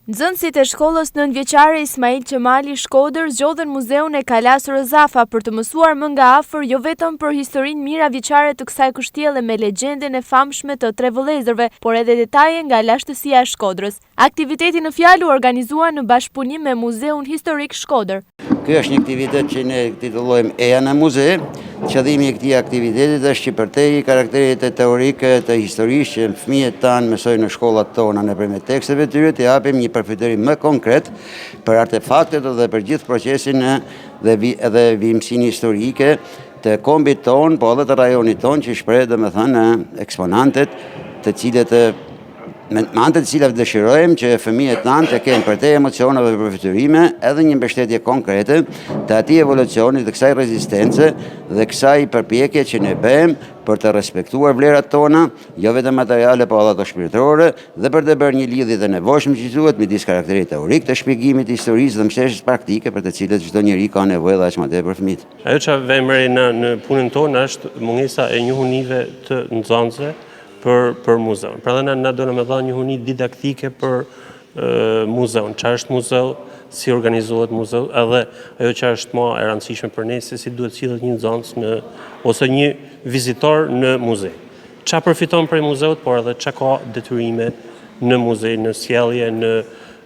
Nxënësit e shkollës nëntëvjeçare Ismail Qemali Shkodër zgjodhen muzeun e Kalas Rozafa për të mësuar më nga afër jo vetëm për historinë mijëravjeçare të kësaj kështjelle me legjenden e famshme të tre vëllezërve, por edhe detaje nga lashtësia e Shkodrës. Aktiviteti në fjalë u organizua në bashkëpunim me Muzeun Historik Shkodër. Ky është një aktivitet që ne titullojmë Eja në muze. Qëllimi i këtij aktiviteti është që përtej karakterit teorike të historisë që fëmijët tanë mësojnë në shkollat tona nëpërmjet teksteve të tyre, të japim një përfitimin më konkret për artefaktet dhe për gjithë procesin dhe vimësinë historike të kombit ton, po edhe të rajonit ton, që shpreh domethënë eksponantet të cilët me anë të cilave dëshirojmë që fëmijët tanë të kenë përtej emocioneve dhe përfitime edhe një mbështetje konkrete të atij evolucioni, të kësaj rezistence dhe kësaj përpjekje që ne bëjmë për të respektuar vlerat tona, jo vetëm materiale, po edhe ato shpirtërore, dhe për të bërë një lidhje të nevojshme që thuhet midis karakterit teorik të shpjegimit të historisë dhe mbështetjes praktike për të cilët çdo njeri ka nevojë dhe aq më tepër fëmijët. Ajo që vëmëri në punën tonë është mungesa e njohunive të nxënësve për muzeun. Pra dhe na do në me dha një njohuni didaktike për muzeun, çfarë është muzeu, si organizohet muzeu, edhe ajo që është më e rëndësishme për ne se si duhet sillet një nxënës ose një vizitor në muze. Çfarë përfiton prej muzeut, por edhe çfarë ka detyrime në muze, në sjellje, në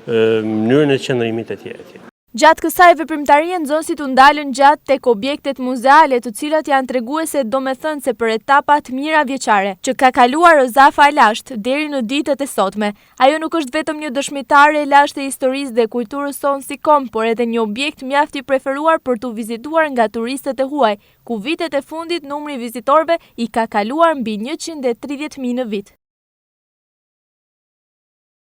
mënyrën e qëndrimit e tjerë. Gjatë kësaj veprimtarie nxënësit u ndalën gjatë tek objektet muzeale, të cilat janë treguese domethënëse për etapat mijëravjeçare që ka kaluar Rozafa e lashtë deri në ditët e sotme. Ajo nuk është vetëm një dëshmitare e lashtë e historisë dhe kulturës sonë si kom, por edhe një objekt mjaft i preferuar për tu vizituar nga turistët e huaj, ku vitet e fundit numri vizitorëve i ka kaluar mbi 130.000 në vit.